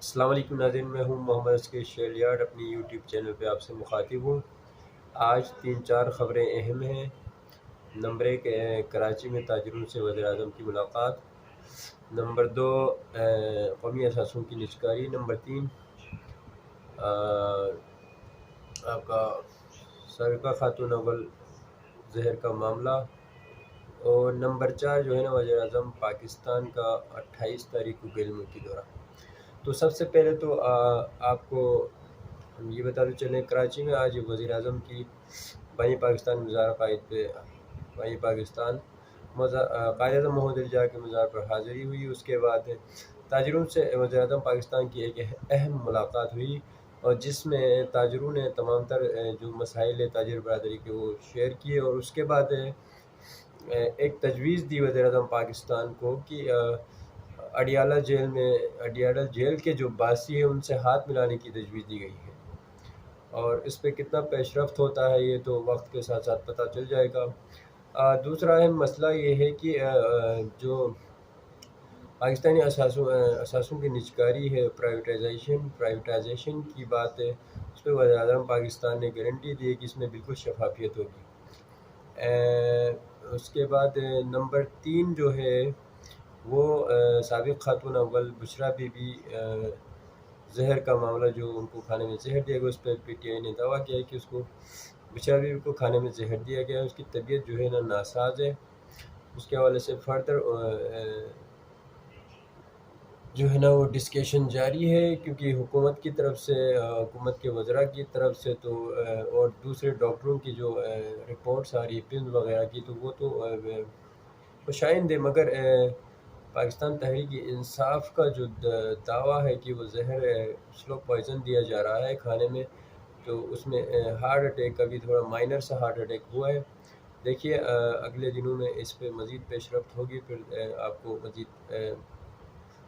السلام علیکم ناظرین، میں ہوں محمد اسکر شیلیارڈ، اپنی یوٹیوب چینل پہ آپ سے مخاطب ہوں۔ آج 3-4 خبریں اہم ہیں۔ نمبر 1، کراچی میں تاجروں سے وزیر اعظم کی ملاقات۔ نمبر 2، قومی اثاثوں کی نجکاری۔ نمبر 3، آپ کا سابقہ خاتون اول زہر کا معاملہ۔ اور نمبر 4 جو ہے نا، وزیر اعظم پاکستان کا 28 تاریخ کو غیر ملکی دورہ۔ تو سب سے پہلے تو آپ کو ہم یہ بتاتے چلیں، کراچی میں آج وزیر اعظم کی بانی پاکستان مزار قائد پہ بانی پاکستان قائد اعظم محمد علی جناح کے مزار پر حاضری ہوئی۔ اس کے بعد تاجروں سے وزیر اعظم پاکستان کی ایک اہم ملاقات ہوئی، اور جس میں تاجروں نے تمام تر جو مسائل تاجر برادری کے وہ شیئر کیے، اور اس کے بعد ایک تجویز دی وزیر اعظم پاکستان کو کہ اڈیالہ جیل کے جو باسی ہیں ان سے ہاتھ ملانے کی تجویز دی گئی ہے، اور اس پہ کتنا پیش رفت ہوتا ہے یہ تو وقت کے ساتھ ساتھ پتہ چل جائے گا۔ دوسرا اہم مسئلہ یہ ہے کہ جو پاکستانی اثاثوں کی نجکاری ہے، پرائیویٹائزیشن کی بات ہے، اس پہ وزیر اعظم پاکستان نے گارنٹی دی ہے کہ اس میں بالکل شفافیت ہوگی۔ اس کے بعد نمبر 3 جو ہے وہ سابق خاتون اول بشریٰ بی بی زہر کا معاملہ، جو ان کو کھانے میں زہر دیا گیا، اس پہ پی ٹی آئی نے دعویٰ کیا ہے کہ اس کو بشریٰ بی بی کو کھانے میں زہر دیا گیا ہے، اس کی طبیعت جو ہے نا ناساز ہے۔ اس کے حوالے سے فردر جو ہے نا وہ ڈسکشن جاری ہے، کیونکہ حکومت کی طرف سے، حکومت کے وزراء کی طرف سے تو اور دوسرے ڈاکٹروں کی جو رپورٹس آ رہی ہے پلز وغیرہ کی، تو وہ تو خوشائند ہے، مگر پاکستان تحریک انصاف کا جو دعویٰ ہے کہ وہ زہر سلو پوائزن دیا جا رہا ہے کھانے میں، تو اس میں ہارٹ اٹیک کا بھی تھوڑا مائنر سا ہارٹ اٹیک ہوا ہے۔ دیکھیے اگلے دنوں میں اس پہ مزید پیش رفت ہوگی، پھر آپ کو مزید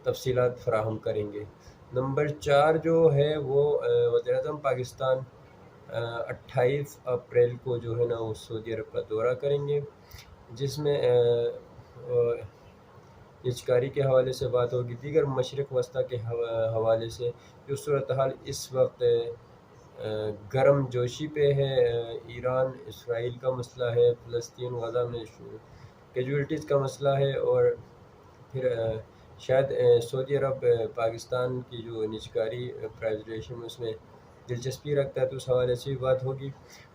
تفصیلات فراہم کریں گے۔ نمبر 4 جو ہے وہ وزیر اعظم پاکستان 28 اپریل کو جو ہے نا وہ سعودی عرب کا دورہ کریں گے، جس میں نجکاری کے حوالے سے بات ہوگی، دیگر مشرق وسطیٰ کے حوالے سے جو صورتحال اس وقت گرم جوشی پہ ہے، ایران اسرائیل کا مسئلہ ہے، فلسطین غزہ میں کیجولیٹیز کا مسئلہ ہے، اور پھر شاید سعودی عرب پاکستان کی جو نجکاری پرائیویٹائزیشن میں اس میں دلچسپی رکھتا ہے، تو اس حوالے سے بھی بات ہوگی۔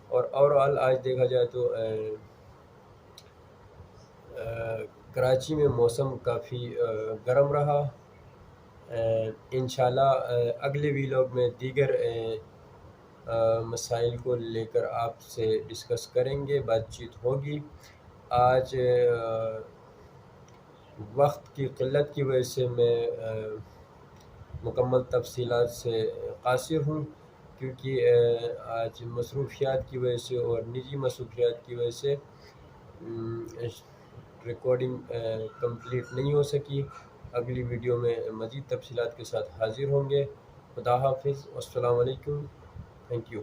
اور اوورآل آج دیکھا جائے تو کراچی میں موسم کافی گرم رہا۔ انشاءاللہ اگلے ویلاگ میں دیگر مسائل کو لے کر آپ سے ڈسکس کریں گے، بات چیت ہوگی۔ آج وقت کی قلت کی وجہ سے میں مکمل تفصیلات سے قاصر ہوں، کیونکہ آج مصروفیات کی وجہ سے اور نجی مصروفیات کی وجہ سے ریکارڈنگ کمپلیٹ نہیں ہو سکی۔ اگلی ویڈیو میں مزید تفصیلات کے ساتھ حاضر ہوں گے۔ خدا حافظ، السلام علیکم، تھینک یو۔